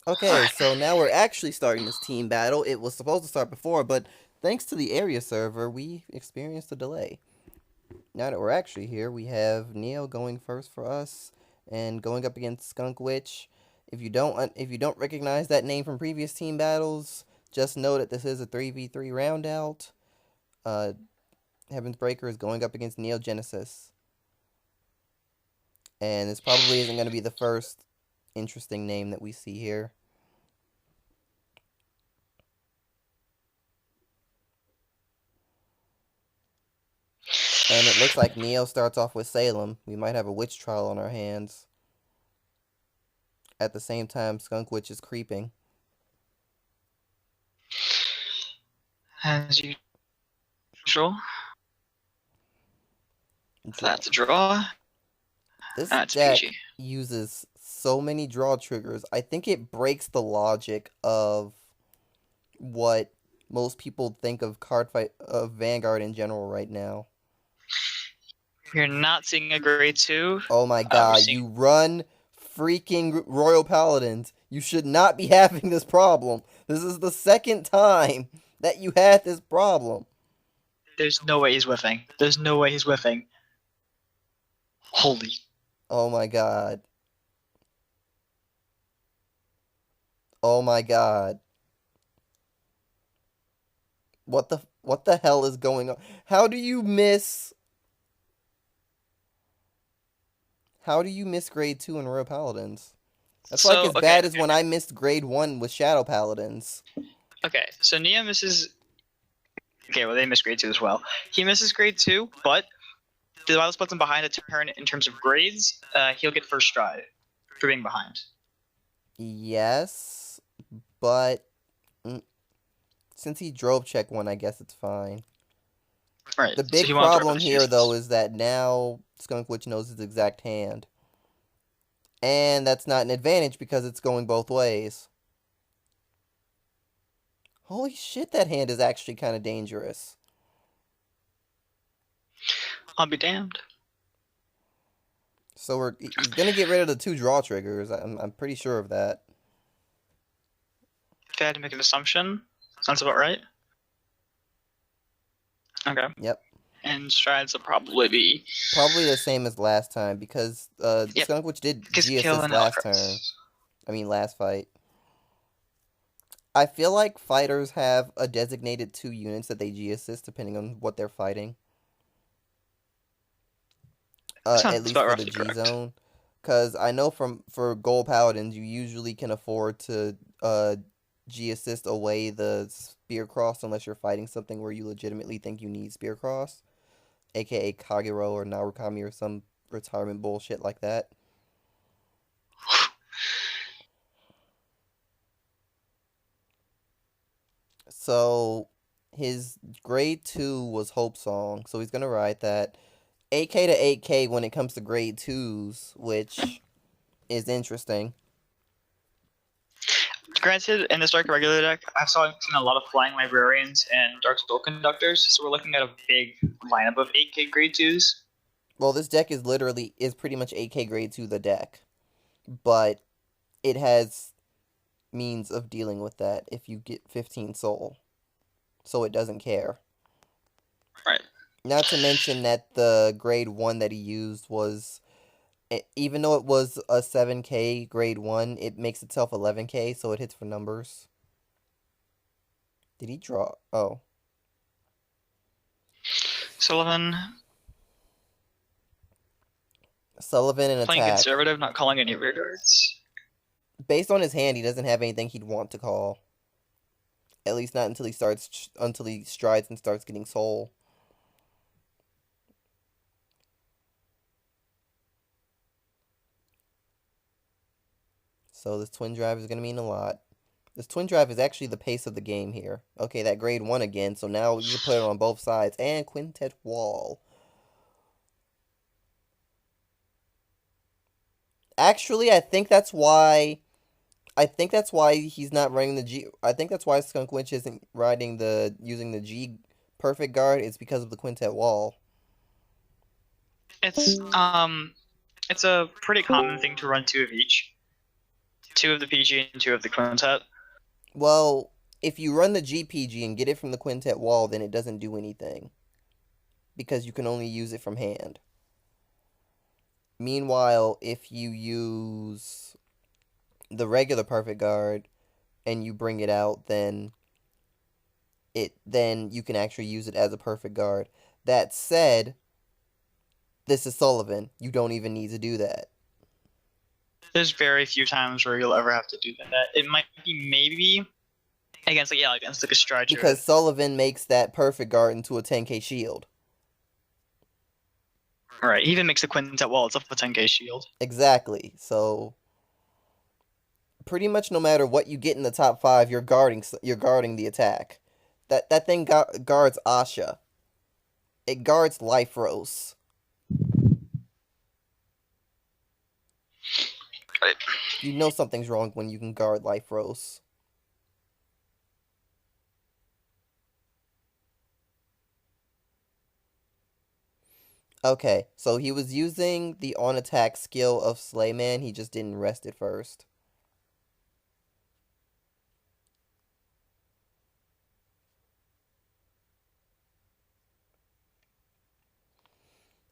Okay, so now we're actually starting this team battle. It was supposed to start before, but thanks to the area server, we experienced a delay. Now that we're actually here, we have Neo going first for us and going up against Skunkwitch. If you don't recognize that name from previous team battles, just know that this is a 3v3 round out. Uh, Heaven's Breaker is going up against Neo Genesis, and this probably isn't going to be the first interesting name that we see here. And it looks like Neo starts off with Salem. We might have a witch trial on our hands. At the same time, Skunkwitch is creeping. As usual. Draw. That's a draw. This That's deck peachy. uses so many draw triggers. I think it breaks the logic of what most people think of card fight of Vanguard in general right now. You're not seeing a grade 2. Oh my You're god, seeing you run freaking Royal Paladins. You should not be having this problem. This is the second time that you had this problem. there's no way he's whiffing. There's no way he's whiffing. Holy. Oh my god. Oh my god. What the hell is going on? How do you miss grade 2 in Royal Paladins? That's like So, as okay. bad as when I missed grade 1 with Shadow Paladins. Okay, so Nia misses. Okay, well, they miss grade 2 as well. He misses grade 2, but the Wild puts him behind a turn in terms of grades. He'll get first stride for being behind. Yes, but since he drove check 1, I guess it's fine. Right, The so big he won't throw a problem bunch of here, though, uses. is that now Skunkwitch knows his exact hand. And that's not an advantage because it's going both ways. Holy shit, that hand is actually kind of dangerous. I'll be damned. So he's gonna get rid of the 2 draw triggers. I'm pretty sure of that. If I had to make an assumption, sounds about right. Okay. Yep. And strides will probably be. Probably the same as last time because Yep. Skunkwitch did Because G kill assist and last turn. Last fight. I feel like fighters have a designated 2 units that they G assist depending on what they're fighting. At Sounds least about for the roughly G correct. zone. Because I know for gold paladins, you usually can afford to G assist away the spear cross unless you're fighting something where you legitimately think you need spear cross, aka Kagero or Narukami or some retirement bullshit like that. So his grade 2 was Hope Song, so he's gonna ride that. 8k to 8k when it comes to grade 2s, which is interesting. Granted, in this Dark Irregular deck, I've seen a lot of Flying Librarians and Dark Soul Conductors, so we're looking at a big lineup of 8K grade 2s. Well, this deck is pretty much 8k grade 2 the deck, but it has means of dealing with that if you get 15 soul, so it doesn't care. Right. Not to mention that the grade 1 that he used was, even though it was a 7k grade 1, it makes itself 11k, so it hits for numbers. Did he draw? Oh. Sullivan Sullivan and playing attack. conservative, not calling any rear guards. Based on his hand, he doesn't have anything he'd want to call. At least not until he strides and starts getting soul. So this twin drive is going to mean a lot. This twin drive is actually the pace of the game here. Okay, that grade 1 again, so now you can put it on both sides. And Quintet Wall. Actually, I think that's why he's not running the G. I think that's why Skunkwitch isn't using the G perfect guard. It's because of the Quintet Wall. It's a pretty common thing to run 2 of each 2 of the PG and 2 of the Quintet. Well, if you run the GPG and get it from the quintet wall, then it doesn't do anything. Because you can only use it from hand. Meanwhile, if you use the regular perfect guard and you bring it out, then you can actually use it as a perfect guard. That said, this is Sullivan. You don't even need to do that. There's very few times where you'll ever have to do that. It might be maybe against like a Strider. Because Sullivan makes that perfect guard into a 10k shield. Right, he even makes a Quintet wall. It's up a 10k shield. Exactly. So pretty much no matter what you get in the top 5, you're guarding the attack. That thing guards Asha. It guards Life Rose. Right. You know something's wrong when you can guard Life Rose. Okay, so he was using the on-attack skill of Slayman, he just didn't rest it first.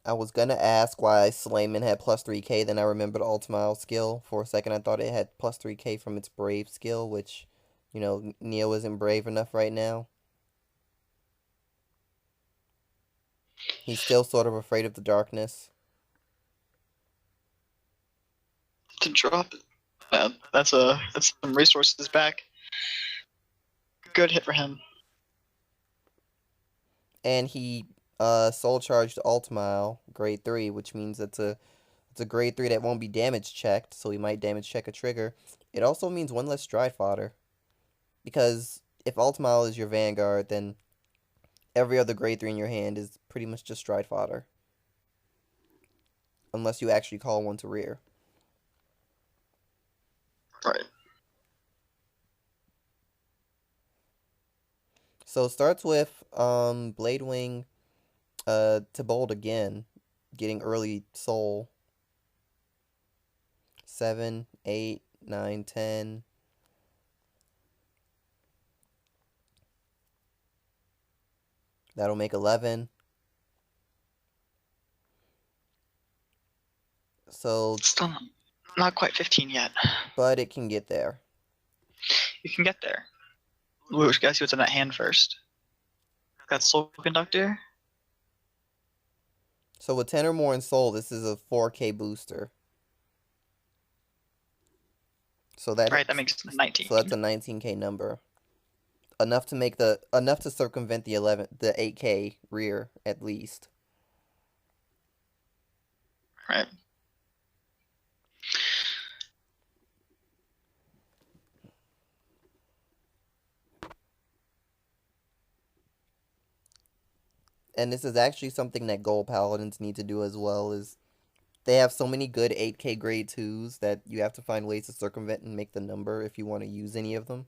I was gonna ask why Slayman had plus 3k, then I remembered Ultimile skill. For a second I thought it had plus 3k from its Brave skill, which, Neo isn't brave enough right now. He's still sort of afraid of the darkness. To drop it. That's some resources back. Good hit for him. And he soul charged Ultimile, grade 3, which means it's a grade 3 that won't be damage checked, so he might damage check a trigger. It also means 1 less stride fodder. Because if Ultimile is your Vanguard, then every other grade 3 in your hand is pretty much just stride fodder. Unless you actually call one to rear. Right. So it starts with Bladewing to Bold again, getting early soul. 7, 8, 9, 10. That'll make 11. So Still not quite 15 yet. But it can get there. You can get there. Ooh, we gotta see what's in that hand first. Got Soul Conductor. So with 10 or more in soul, this is a 4k booster. So that makes 19. So that's a 19k number. Enough to circumvent the 8k rear at least. Right. And this is actually something that gold paladins need to do as well, is they have so many good 8k grade 2s that you have to find ways to circumvent and make the number if you want to use any of them.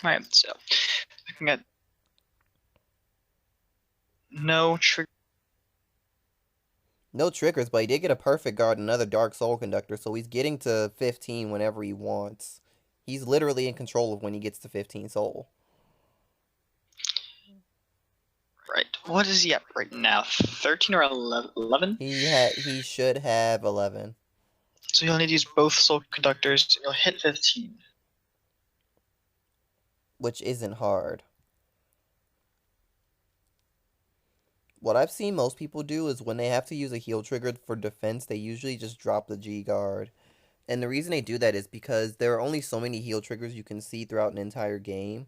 Alright, so I can get no triggers, but he did get a perfect guard and another dark soul conductor, so he's getting to 15 whenever he wants. He's literally in control of when he gets to 15 soul. Right. What is he at right now? 13 or 11? He should have 11. So you'll need to use both soul conductors and you'll hit 15. Which isn't hard. What I've seen most people do is when they have to use a heal trigger for defense, they usually just drop the G guard. And the reason they do that is because there are only so many heal triggers you can see throughout an entire game.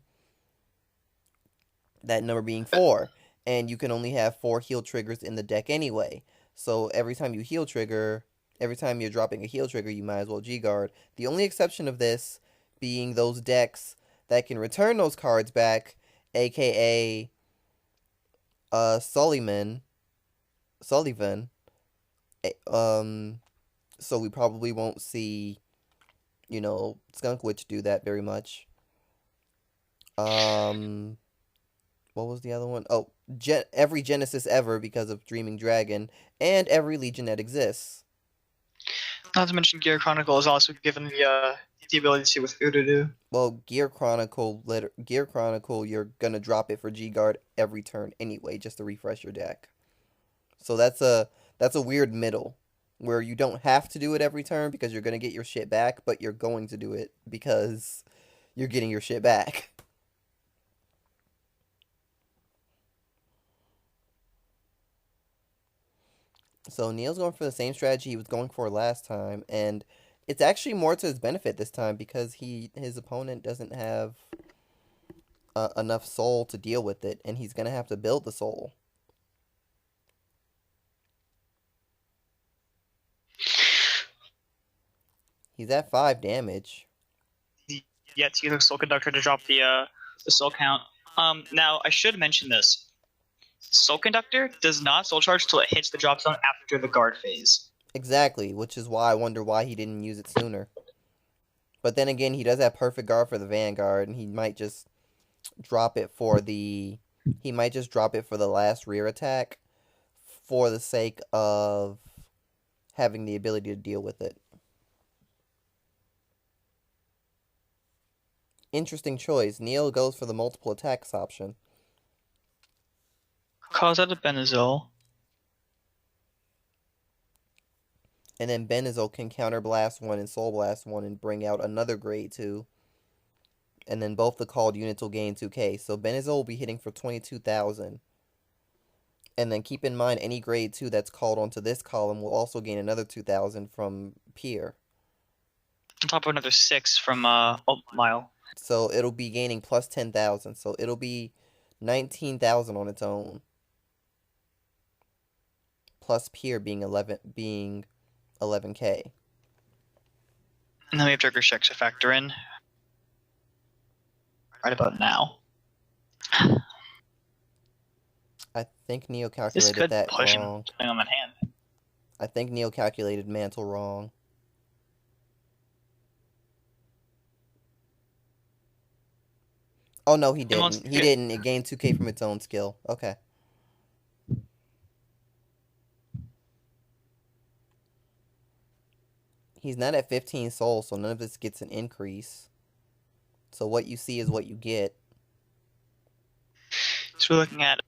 That number being 4. And you can only have 4 heal triggers in the deck anyway. So every time you're dropping a heal trigger, you might as well G-guard. The only exception of this being those decks that can return those cards back, aka Sullivan. So we probably won't see, Skunkwitch do that very much. What was the other one? Oh, every Genesis ever because of Dreaming Dragon, and every Legion that exists. Not to mention Gear Chronicle is also given the ability to see what food to do. Well, Gear Chronicle, you're gonna drop it for G Guard every turn anyway, just to refresh your deck. So that's a weird middle, where you don't have to do it every turn because you're gonna get your shit back, but you're going to do it because you're getting your shit back. So Neil's going for the same strategy he was going for last time, and it's actually more to his benefit this time because his opponent doesn't have enough soul to deal with it, and he's gonna have to build the soul. He's at 5 damage. Yet to use a Soul Conductor to drop the soul count. Now I should mention this. Soul Conductor does not soul charge till it hits the drop zone after the guard phase. Exactly, which is why I wonder why he didn't use it sooner. But then again, he does have perfect guard for the Vanguard, and he might just drop it for the last rear attack for the sake of having the ability to deal with it. Interesting choice. Neil goes for the multiple attacks option. Calls out a Benazil. And then Benazil can counter blast 1 and soul blast 1 and bring out another grade 2. And then both the called units will gain 2k. So Benazil will be hitting for 22,000. And then keep in mind, any grade 2 that's called onto this column will also gain another 2,000 from Pier. On top of another 6 from Mile. So it'll be gaining plus 10,000. So it'll be 19,000 on its own. Plus Pier being 11k. And then we have Trigger checks to factor in. Right about now. I think Neo This calculated could that push him, wrong. depending on that hand. I think Neo calculated Mantle wrong. Oh no, he didn't. He didn't. It gained 2k from its own skill. Okay. He's not at 15 souls, so none of this gets an increase. So what you see is what you get. So we're looking at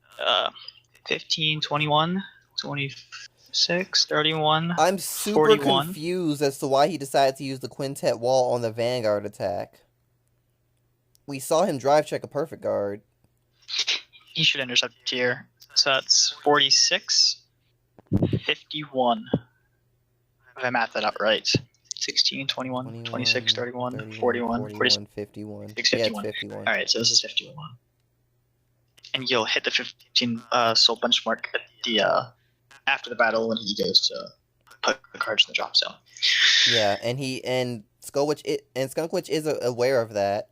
15, 21, 26, 31, I'm super 41. confused as to why he decided to use the Quintet Wall on the Vanguard attack. We saw him drive check a perfect guard. He should intercept here. So that's 46, 51. If I math that out right. 16, 21, 26, 31, 41, 46, 51. 51. Yeah, it's 51. Alright, so this is 51. And you'll hit the 15 soul benchmark at the after the battle when he goes to put the cards in the drop zone. Yeah, and Skunkwitch is aware of that.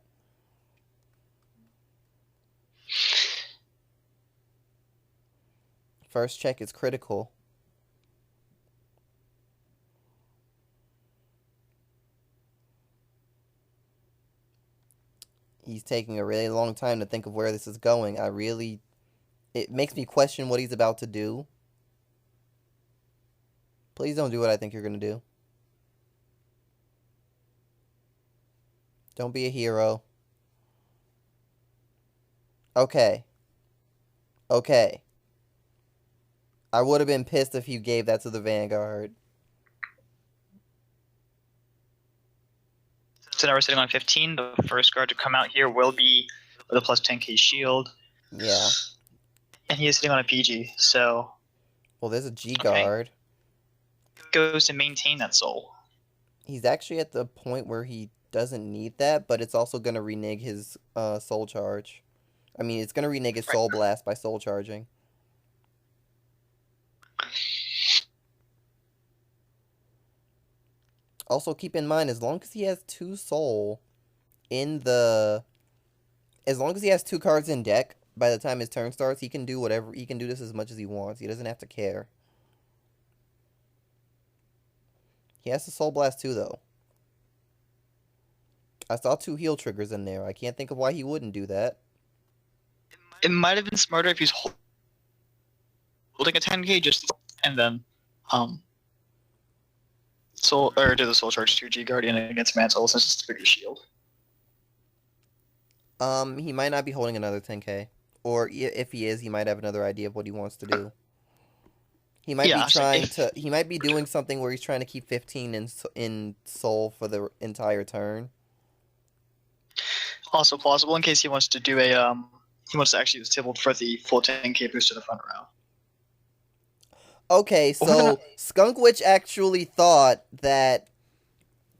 First check is critical. He's taking a really long time to think of where this is going. It makes me question what he's about to do. Please don't do what I think you're going to do. Don't be a hero. Okay. Okay. I would have been pissed if you gave that to the Vanguard. So now we're sitting on 15. The first guard to come out here will be with a plus 10k shield. Yeah. And he is sitting on a PG, so... Well, there's a G guard. Okay. Goes to maintain that soul. He's actually at the point where he doesn't need that, but it's also going to renege his soul charge. I mean, it's going to renege his soul blast by soul charging. Also, keep in mind, as long as he has 2 soul in the... As long as he has 2 cards in deck, by the time his turn starts, he can do whatever... He can do this as much as he wants. He doesn't have to care. He has to soul blast too, though. I saw 2 heal triggers in there. I can't think of why he wouldn't do that. It might have been smarter if he's holding a 10k just... And then... do the Soul Charge 2G Guardian against Mantle since it's the bigger shield. He might not be holding another 10k, or if he is, he might have another idea of what he wants to do. He might be Yeah, so trying to. He might be doing something where he's trying to keep 15 in soul for the entire turn. also plausible in case he wants to do a he wants to actually use Tybalt for the full 10k boost to the front row. Okay, so Skunkwitch actually thought that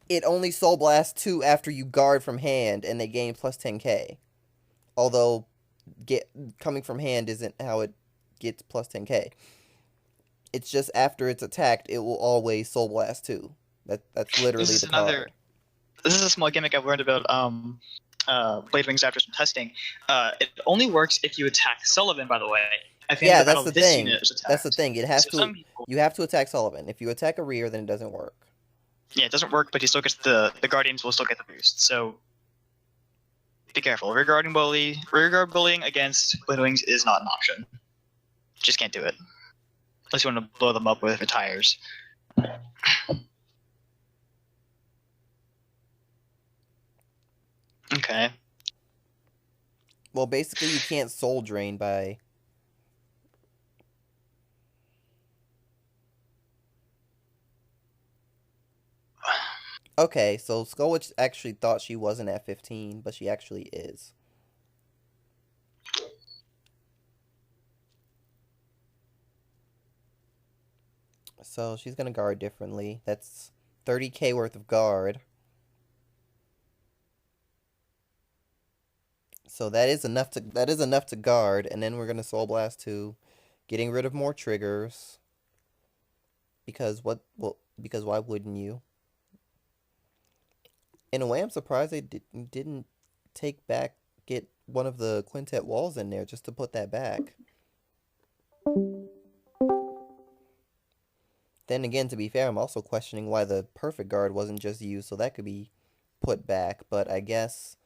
it only Soul Blast 2 after you guard from hand, and they gain plus 10k. Although, coming from hand isn't how it gets plus 10k. It's just after it's attacked, it will always Soul Blast 2. That's literally the card. This is a small gimmick I've learned about Blade Wings after some testing. It only works if you attack Sullivan, by the way. Yeah, that's the thing. That's the thing. You have to attack Sullivan. If you attack a rear, then it doesn't work. Yeah, it doesn't work, but he still gets the Guardians will still get the boost. So be careful. Rear guard bullying against Blade Wings is not an option. Just can't do it. Unless you want to blow them up with the tires. Okay. Well, basically, you can't soul drain by. Okay, so Skunkwitch actually thought she wasn't at 15, but she actually is. So she's gonna guard differently. That's 30k worth of guard. So that is enough to guard, and then we're gonna Soul Blast 2, getting rid of more triggers. Because why wouldn't you? In a way, I'm surprised they didn't get one of the quintet walls in there just to put that back. Then again, to be fair, I'm also questioning why the perfect guard wasn't just used, so that could be put back, but I guess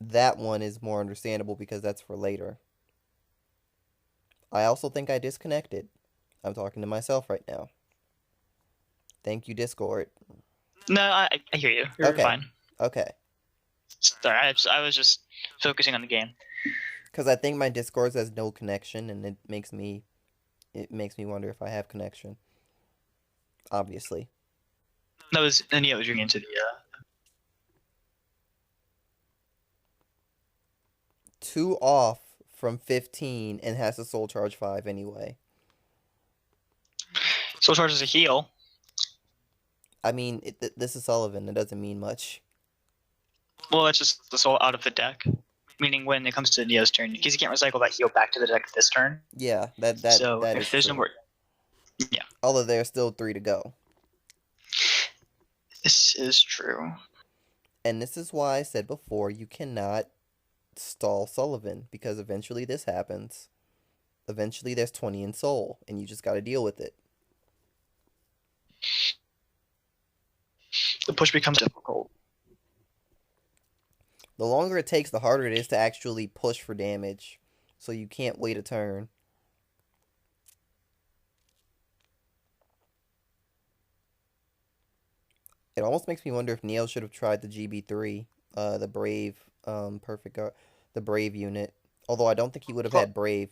that one is more understandable because that's for later. I also think I disconnected. I'm talking to myself right now. Thank you, Discord. No, I hear you. You're fine. Okay. Sorry, I was just focusing on the game. Because I think my Discord has no connection, and it makes me wonder if I have connection. Obviously. That was Neo drinking into the 2 off from 15 and has a Soul Charge 5 anyway. Soul Charge is a heal. I mean, this is Sullivan. It doesn't mean much. Well, that's just the soul out of the deck. Meaning when it comes to Neo's turn, because he can't recycle that heal back to the deck this turn. Yeah, that if there's true. no more. Yeah. Although there are still 3 to go. This is true. And this is why I said before, you cannot stall Sullivan, because eventually this happens. Eventually there's 20 in soul, and you just gotta deal with it. The push becomes difficult. The longer it takes, the harder it is to actually push for damage, so you can't wait a turn. It almost makes me wonder if Neo should have tried the GB3, the Brave, perfect guard, the Brave unit. Although I don't think he would have had Brave.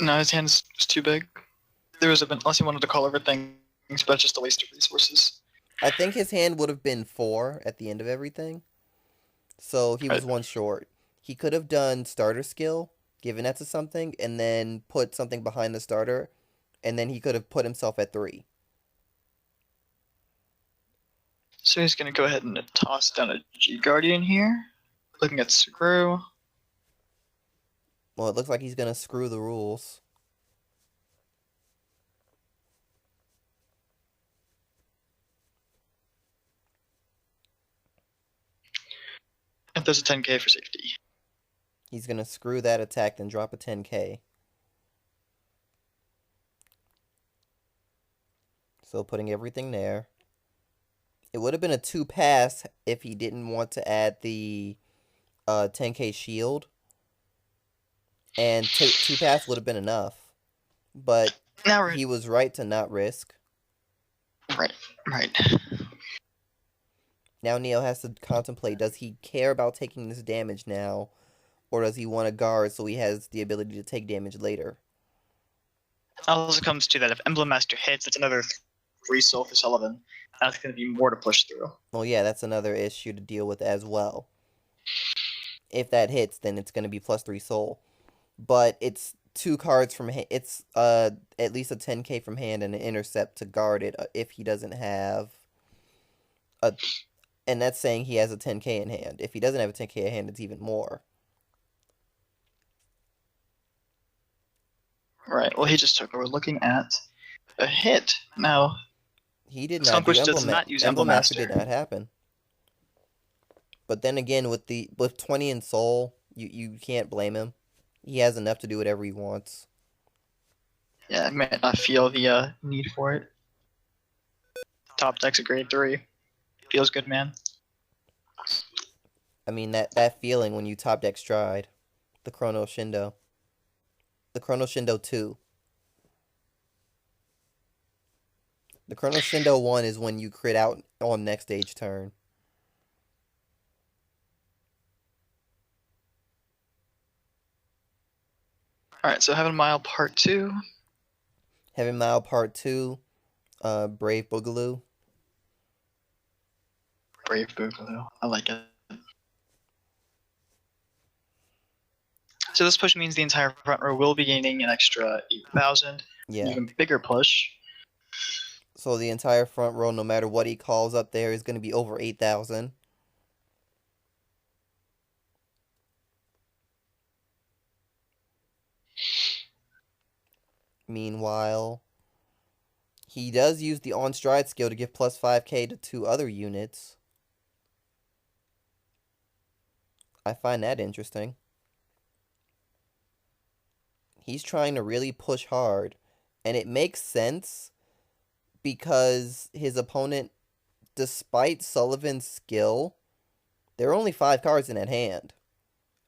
No, his hand's just too big. There was unless he wanted to call everything, but just a waste of resources. I think his hand would have been 4 at the end of everything. So he was 1 short. He could have done starter skill, given that to something, and then put something behind the starter, and then he could have put himself at 3. So he's going to go ahead and toss down a G Guardian here. Looking at Screw. Well, it looks like he's going to screw the rules. If there's a 10k for safety. He's going to screw that attack and drop a 10k. So putting everything there. It would have been a 2 pass if he didn't want to add the 10k shield. And 2 pass would have been enough. But he was right to not risk. Right. Now Neo has to contemplate, does he care about taking this damage now, or does he want to guard so he has the ability to take damage later? Also comes to that if Emblem Master hits, it's another 3 soul for Sullivan. That's going to be more to push through. Well, yeah, that's another issue to deal with as well. If that hits, then it's going to be plus 3 soul. But it's 2 cards from it's at least a 10k from hand and an intercept to guard it if he doesn't have a, and that's saying he has a 10k in hand. If he doesn't have a 10k in hand, it's even more. Right. Well, he just took. We're looking at a hit now. He did not do Skunkwitch does not use Emblem Master. Did not happen. But then again, with 20 in soul, you can't blame him. He has enough to do whatever he wants. Yeah, I might not feel the need for it. Top deck's a grade 3. Feels good, man. I mean, that feeling when you top deck Stride. The Chrono Shindo. The Chrono Shindo 2. The Chrono Shindo 1 is when you crit out on next stage turn. Alright, so Heaven Mile Part 2. Heaven Mile Part 2. Brave Boogaloo. Brave Boogaloo. I like it. So this push means the entire front row will be gaining an extra 8,000. Yeah. Even bigger push. So the entire front row, no matter what he calls up there, is going to be over 8,000. Meanwhile, he does use the on stride skill to give plus 5k to 2 other units. I find that interesting. He's trying to really push hard, and it makes sense because his opponent, despite Sullivan's skill, there are only 5 cards in that hand.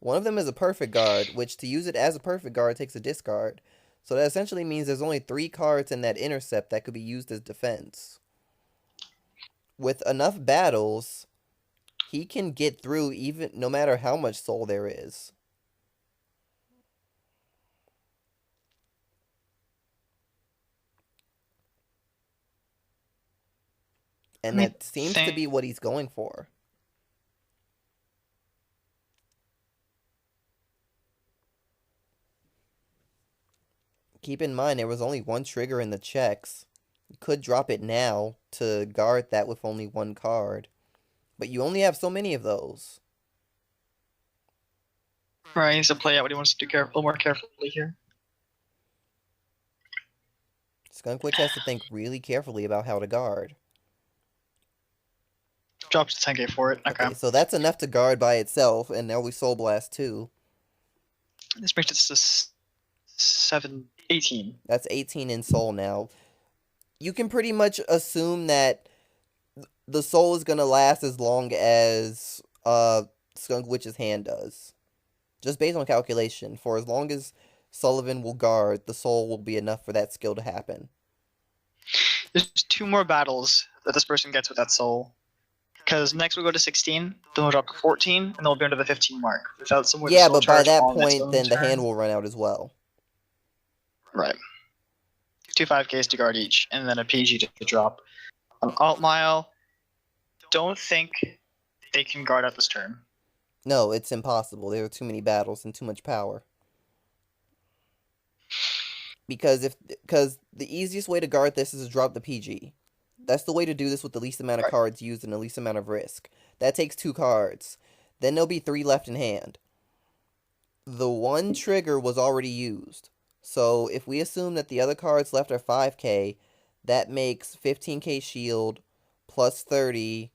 One of them is a perfect guard, which to use it as a perfect guard takes a discard. So that essentially means there's only 3 cards in that intercept that could be used as defense. With enough battles, he can get through even no matter how much soul there is. And that seems to be what he's going for. Keep in mind, there was only 1 trigger in the checks. You could drop it now to guard that with only 1 card. But you only have so many of those. Right, he needs to play out what he wants to do a little more carefully here. Skunkwitch has to think really carefully about how to guard. Drops 10k for it. Okay. So that's enough to guard by itself, and now we Soul Blast 2. This brings us to 18. That's 18 in soul now. You can pretty much assume that the soul is going to last as long as Skunkwitch's hand does. Just based on calculation. For as long as Sullivan will guard, the soul will be enough for that skill to happen. There's 2 more battles that this person gets with that soul. Because next we go to 16, then we'll drop to 14, and then we'll be under the 15 mark. Without someone yeah, but by that point, then the hand will run out as well. Right. 2 5Ks to guard each, and then a PG to drop. On Alt Mile, don't think they can guard out this turn. No, it's impossible. There are too many battles and too much power. Because the easiest way to guard this is to drop the PG. That's the way to do this with the least amount of cards used and the least amount of risk. That takes 2 cards. Then there'll be 3 left in hand. The 1 trigger was already used. So if we assume that the other cards left are 5k, that makes 15k shield plus 30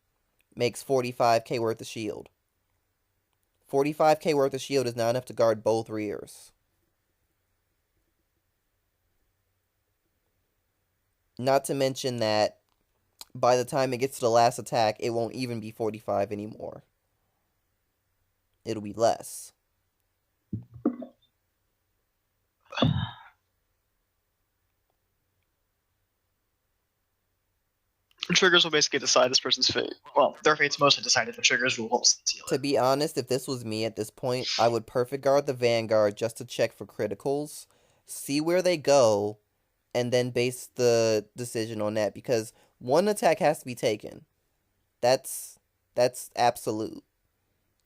makes 45k worth of shield. 45k worth of shield is not enough to guard both rears. Not to mention that by the time it gets to the last attack, it won't even be 45 anymore. It'll be less. Triggers will basically decide this person's fate. Well, their fate's mostly decided, but triggers will seal To it. be honest, if this was me at this point, I would perfect guard the Vanguard just to check for criticals, see where they go, and then base the decision on that, because one attack has to be taken. That's absolute.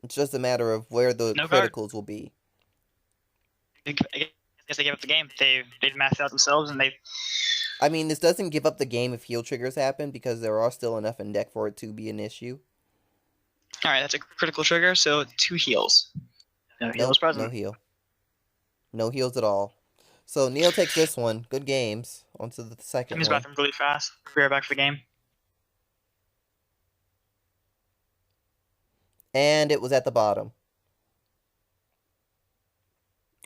It's just a matter of where the No guard. criticals will be. I guess they gave up the game. They've maxed out themselves, and they. I mean, this doesn't give up the game if heal triggers happen, because there are still enough in deck for it to be an issue. All right, that's a critical trigger, so 2 heals. No heals present. No heal. No heals at all. So Neo takes this one. Good games. On to the second He's one. bathroom really fast. We are back for the game. And it was at the bottom.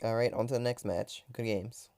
Alright, on to the next match. Good games.